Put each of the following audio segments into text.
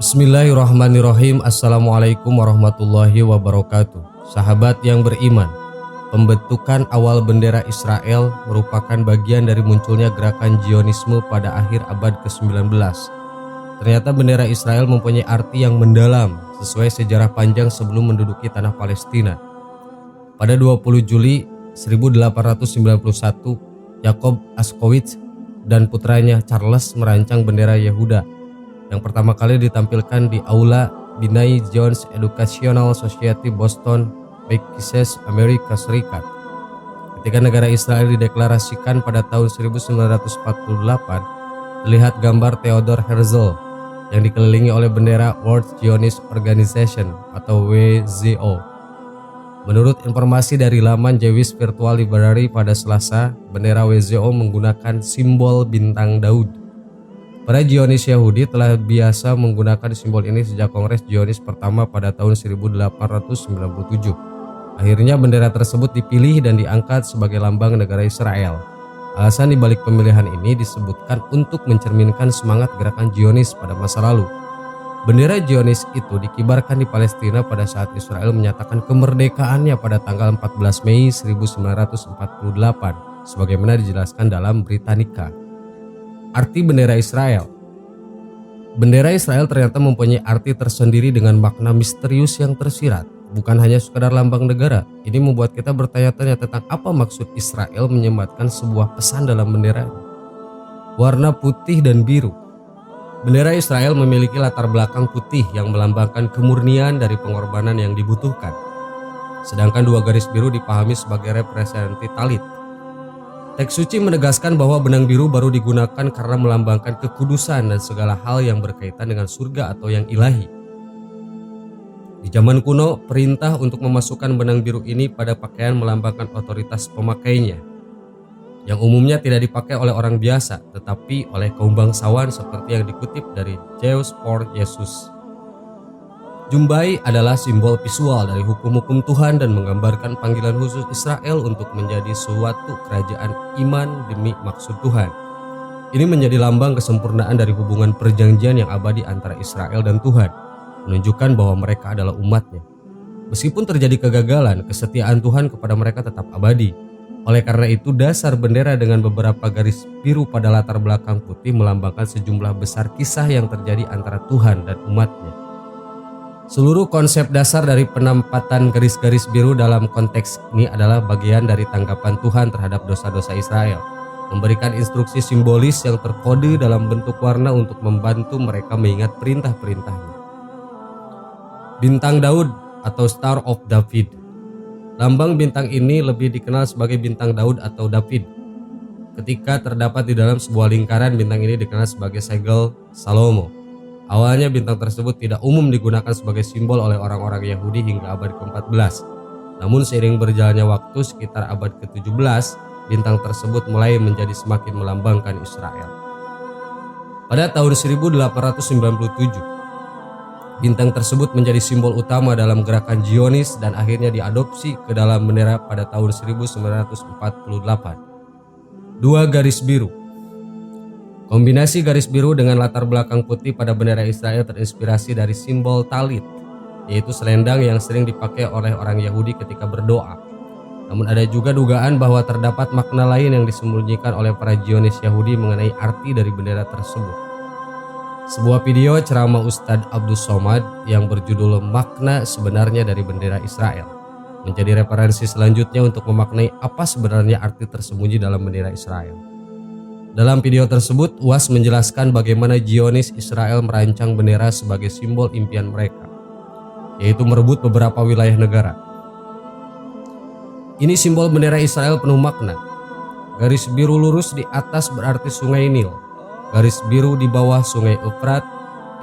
Bismillahirrahmanirrahim. Assalamualaikum warahmatullahi wabarakatuh. Sahabat yang beriman, pembentukan awal bendera Israel merupakan bagian dari munculnya gerakan Zionisme pada akhir abad ke-19. Ternyata bendera Israel mempunyai arti yang mendalam sesuai sejarah panjang sebelum menduduki tanah Palestina. Pada 20 Juli 1891, Jacob Askowitz dan putranya Charles merancang bendera Yehuda yang pertama kali ditampilkan di Aula Binai Jones Educational Society Boston, Massachusetts, Amerika Serikat. Ketika negara Israel dideklarasikan pada tahun 1948, terlihat gambar Theodor Herzl yang dikelilingi oleh bendera World Zionist Organization atau WZO. Menurut informasi dari laman Jewish Virtual Library pada Selasa, bendera WZO menggunakan simbol bintang Daud. Para Zionis Yahudi telah biasa menggunakan simbol ini sejak Kongres Zionis pertama pada tahun 1897. Akhirnya bendera tersebut dipilih dan diangkat sebagai lambang negara Israel. Alasan dibalik pemilihan ini disebutkan untuk mencerminkan semangat gerakan Zionis pada masa lalu. Bendera Zionis itu dikibarkan di Palestina pada saat Israel menyatakan kemerdekaannya pada tanggal 14 Mei 1948, sebagaimana dijelaskan dalam Britannica. Arti bendera Israel. Bendera Israel ternyata mempunyai arti tersendiri dengan makna misterius yang tersirat. Bukan hanya sekadar lambang negara, ini membuat kita bertanya-tanya tentang apa maksud Israel menyematkan sebuah pesan dalam benderanya. Warna putih dan biru. Bendera Israel memiliki latar belakang putih yang melambangkan kemurnian dari pengorbanan yang dibutuhkan. Sedangkan dua garis biru dipahami sebagai representasi talit. Teks suci menegaskan bahwa benang biru baru digunakan karena melambangkan kekudusan dan segala hal yang berkaitan dengan surga atau yang ilahi. Di zaman kuno, perintah untuk memasukkan benang biru ini pada pakaian melambangkan otoritas pemakainya, yang umumnya tidak dipakai oleh orang biasa, tetapi oleh kaum bangsawan seperti yang dikutip dari Jews for Jesus. Jumbai adalah simbol visual dari hukum-hukum Tuhan dan menggambarkan panggilan khusus Israel untuk menjadi suatu kerajaan iman demi maksud Tuhan. Ini menjadi lambang kesempurnaan dari hubungan perjanjian yang abadi antara Israel dan Tuhan, menunjukkan bahwa mereka adalah umatnya. Meskipun terjadi kegagalan, kesetiaan Tuhan kepada mereka tetap abadi. Oleh karena itu, dasar bendera dengan beberapa garis biru pada latar belakang putih melambangkan sejumlah besar kisah yang terjadi antara Tuhan dan umatnya. Seluruh konsep dasar dari penempatan garis-garis biru dalam konteks ini adalah bagian dari tanggapan Tuhan terhadap dosa-dosa Israel, memberikan instruksi simbolis yang terkode dalam bentuk warna untuk membantu mereka mengingat perintah-perintahnya. Bintang Daud atau Star of David. Lambang bintang ini lebih dikenal sebagai bintang Daud atau David. Ketika terdapat di dalam sebuah lingkaran, bintang ini dikenal sebagai segel Salomo. Awalnya bintang tersebut tidak umum digunakan sebagai simbol oleh orang-orang Yahudi hingga abad ke-14. Namun seiring berjalannya waktu sekitar abad ke-17, bintang tersebut mulai menjadi semakin melambangkan Israel. Pada tahun 1897, bintang tersebut menjadi simbol utama dalam gerakan Zionis dan akhirnya diadopsi ke dalam bendera pada tahun 1948. Dua garis biru. Kombinasi garis biru dengan latar belakang putih pada bendera Israel terinspirasi dari simbol talit, yaitu selendang yang sering dipakai oleh orang Yahudi ketika berdoa. Namun ada juga dugaan bahwa terdapat makna lain yang disembunyikan oleh para Zionis Yahudi mengenai arti dari bendera tersebut. Sebuah video ceramah Ustadz Abdul Somad yang berjudul Makna Sebenarnya dari Bendera Israel menjadi referensi selanjutnya untuk memaknai apa sebenarnya arti tersembunyi dalam bendera Israel. Dalam video tersebut, UAS menjelaskan bagaimana Zionis Israel merancang bendera sebagai simbol impian mereka, yaitu merebut beberapa wilayah negara. Ini simbol bendera Israel penuh makna. Garis biru lurus di atas berarti sungai Nil. Garis biru di bawah sungai Efrat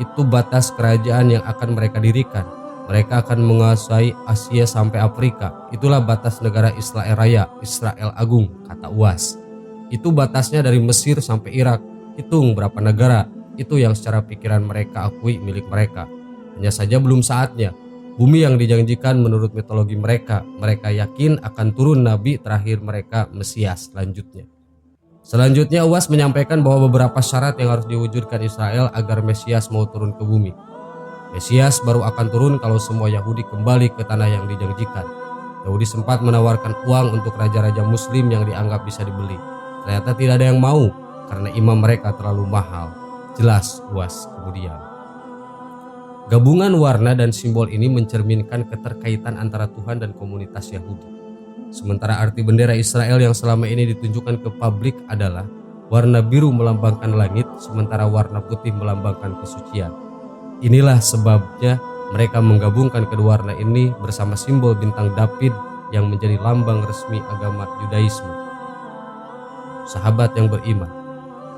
itu batas kerajaan yang akan mereka dirikan. Mereka akan menguasai Asia sampai Afrika. Itulah batas negara Israel Raya, Israel Agung, kata UAS. Itu batasnya dari Mesir sampai Irak. Hitung berapa negara. Itu yang secara pikiran mereka akui milik mereka. Hanya saja belum saatnya. Bumi yang dijanjikan menurut mitologi mereka. Mereka yakin akan turun nabi terakhir mereka, Mesias selanjutnya. Selanjutnya UAS menyampaikan bahwa beberapa syarat yang harus diwujudkan Israel agar Mesias mau turun ke bumi. Mesias baru akan turun kalau semua Yahudi kembali ke tanah yang dijanjikan. Yahudi sempat menawarkan uang untuk raja-raja muslim yang dianggap bisa dibeli. Ternyata tidak ada yang mau karena imam mereka terlalu mahal. Jelas luas kemudian. Gabungan warna dan simbol ini mencerminkan keterkaitan antara Tuhan dan komunitas Yahudi. Sementara arti bendera Israel yang selama ini ditunjukkan ke publik adalah warna biru melambangkan langit, sementara warna putih melambangkan kesucian. Inilah sebabnya mereka menggabungkan kedua warna ini bersama simbol bintang David yang menjadi lambang resmi agama Yudaisme. Sahabat yang beriman,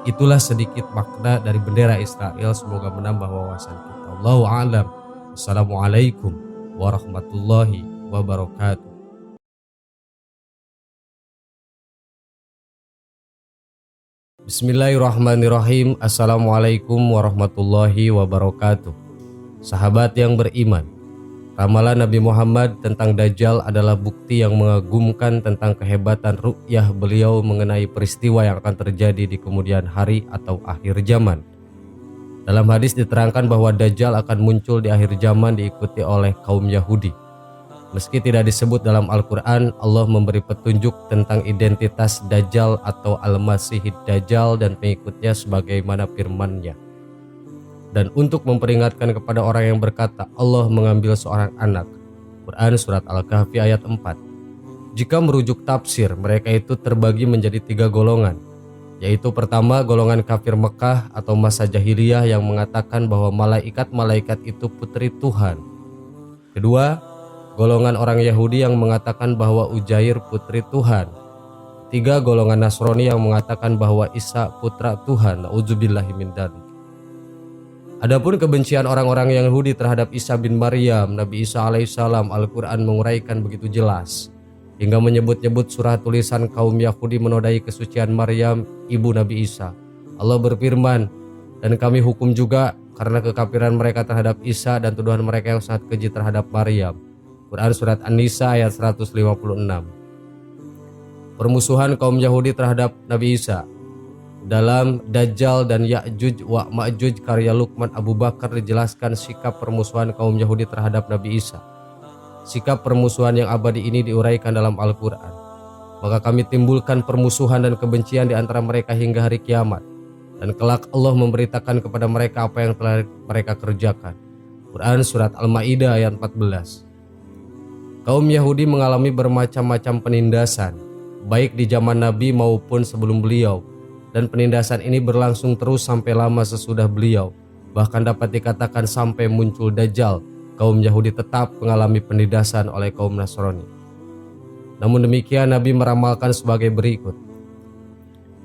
itulah sedikit makna dari bendera Israel. Semoga menambah wawasan kita. Allahu a'lam. Assalamualaikum warahmatullahi wabarakatuh. Bismillahirrahmanirrahim. Assalamualaikum warahmatullahi wabarakatuh. Sahabat yang beriman, ramalan Nabi Muhammad tentang Dajjal adalah bukti yang mengagumkan tentang kehebatan ru'yah beliau mengenai peristiwa yang akan terjadi di kemudian hari atau akhir zaman. Dalam hadis diterangkan bahwa Dajjal akan muncul di akhir zaman diikuti oleh kaum Yahudi. Meski tidak disebut dalam Al-Quran, Allah memberi petunjuk tentang identitas Dajjal atau Al-Masihid Dajjal dan pengikutnya sebagaimana firman-Nya. Dan untuk memperingatkan kepada orang yang berkata Allah mengambil seorang anak. Quran Surat Al-Kahfi ayat 4. Jika merujuk tafsir, mereka itu terbagi menjadi 3 golongan, yaitu pertama golongan kafir Mekah atau masa jahiliyah yang mengatakan bahwa malaikat-malaikat itu putri Tuhan. Kedua, golongan orang Yahudi yang mengatakan bahwa Uzair putri Tuhan. 3, golongan Nasrani yang mengatakan bahwa Isa putra Tuhan. Na'udzubillahi min dzalik. Adapun kebencian orang-orang Yahudi terhadap Isa bin Maryam, Nabi Isa alaihissalam, Al-Quran menguraikan begitu jelas, hingga menyebut-nyebut surah tulisan kaum Yahudi menodai kesucian Maryam, ibu Nabi Isa. Allah berfirman, dan kami hukum juga karena kekafiran mereka terhadap Isa dan tuduhan mereka yang sangat keji terhadap Maryam. Quran Surat An-Nisa ayat 156. Permusuhan kaum Yahudi terhadap Nabi Isa. Dalam Dajjal dan Ya'juj wa Ma'juj karya Luqman Abu Bakar dijelaskan sikap permusuhan kaum Yahudi terhadap Nabi Isa. Sikap permusuhan yang abadi ini diuraikan dalam Al-Quran. Maka kami timbulkan permusuhan dan kebencian di antara mereka hingga hari kiamat. Dan kelak Allah memberitakan kepada mereka apa yang telah mereka kerjakan. Quran Surat Al-Ma'idah ayat 14. Kaum Yahudi mengalami bermacam-macam penindasan, baik di zaman Nabi maupun sebelum beliau, dan penindasan ini berlangsung terus sampai lama sesudah beliau. Bahkan dapat dikatakan sampai muncul Dajjal, kaum Yahudi tetap mengalami penindasan oleh kaum Nasrani. Namun demikian Nabi meramalkan sebagai berikut.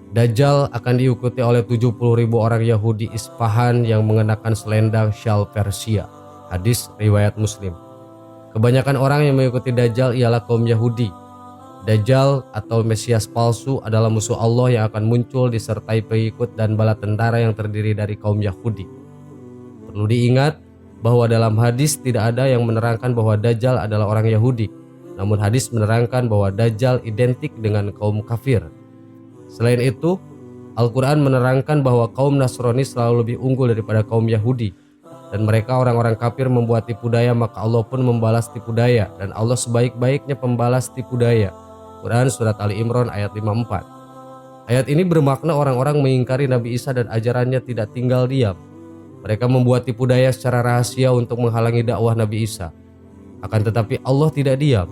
Dajjal akan diikuti oleh 70.000 orang Yahudi Isfahan yang mengenakan selendang syal Persia. Hadis riwayat Muslim. Kebanyakan orang yang mengikuti Dajjal ialah kaum Yahudi. Dajjal atau Mesias palsu adalah musuh Allah yang akan muncul disertai pengikut dan bala tentara yang terdiri dari kaum Yahudi. Perlu diingat bahwa dalam hadis tidak ada yang menerangkan bahwa Dajjal adalah orang Yahudi. Namun hadis menerangkan bahwa Dajjal identik dengan kaum kafir. Selain itu, Al-Quran menerangkan bahwa kaum Nasrani selalu lebih unggul daripada kaum Yahudi. Dan mereka orang-orang kafir membuat tipu daya, maka Allah pun membalas tipu daya, dan Allah sebaik-baiknya pembalas tipu daya. Quran Surat Ali Imran ayat 54. Ayat ini bermakna orang-orang mengingkari Nabi Isa dan ajarannya tidak tinggal diam. Mereka membuat tipu daya secara rahasia untuk menghalangi dakwah Nabi Isa. Akan tetapi Allah tidak diam.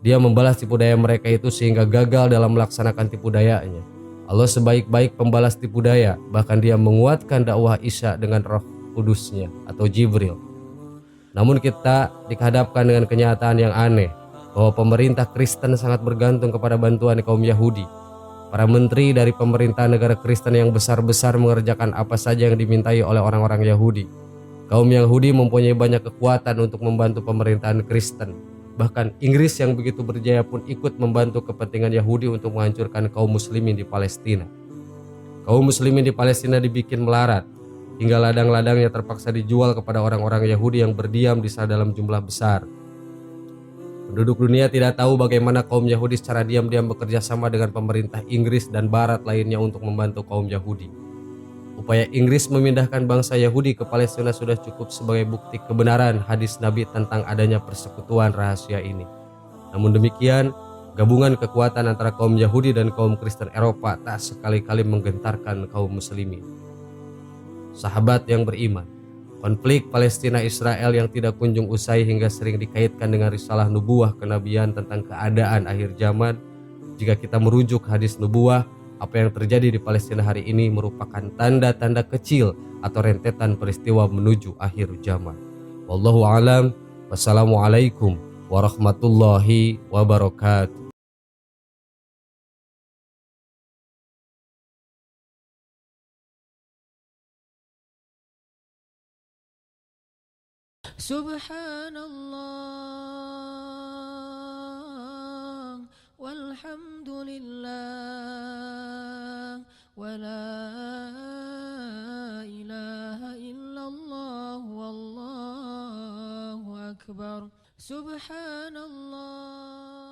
Dia membalas tipu daya mereka itu sehingga gagal dalam melaksanakan tipu dayanya. Allah sebaik-baik pembalas tipu daya, bahkan Dia menguatkan dakwah Isa dengan Roh Kudusnya atau Jibril. Namun kita dihadapkan dengan kenyataan yang aneh bahwa pemerintah Kristen sangat bergantung kepada bantuan kaum Yahudi. Para menteri dari pemerintah negara Kristen yang besar-besar mengerjakan apa saja yang dimintai oleh orang-orang Yahudi. Kaum Yahudi mempunyai banyak kekuatan untuk membantu pemerintahan Kristen. Bahkan Inggris yang begitu berjaya pun ikut membantu kepentingan Yahudi untuk menghancurkan kaum muslimin di Palestina. Kaum muslimin di Palestina dibikin melarat, hingga ladang-ladangnya terpaksa dijual kepada orang-orang Yahudi yang berdiam di sana dalam jumlah besar. Penduduk dunia tidak tahu bagaimana kaum Yahudi secara diam-diam bekerja sama dengan pemerintah Inggris dan Barat lainnya untuk membantu kaum Yahudi. Upaya Inggris memindahkan bangsa Yahudi ke Palestina sudah cukup sebagai bukti kebenaran hadis Nabi tentang adanya persekutuan rahasia ini. Namun demikian, gabungan kekuatan antara kaum Yahudi dan kaum Kristen Eropa tak sekali-kali menggentarkan kaum muslimin. Sahabat yang beriman, konflik Palestina-Israel yang tidak kunjung usai hingga sering dikaitkan dengan risalah nubuah kenabian tentang keadaan akhir zaman. Jika kita merujuk hadis nubuah, apa yang terjadi di Palestina hari ini merupakan tanda-tanda kecil atau rentetan peristiwa menuju akhir zaman. Wallahu alam. Wassalamualaikum warahmatullahi wabarakatuh. Subhanallah walhamdulillah wa la ilaha illallah wallahu akbar. Subhanallah.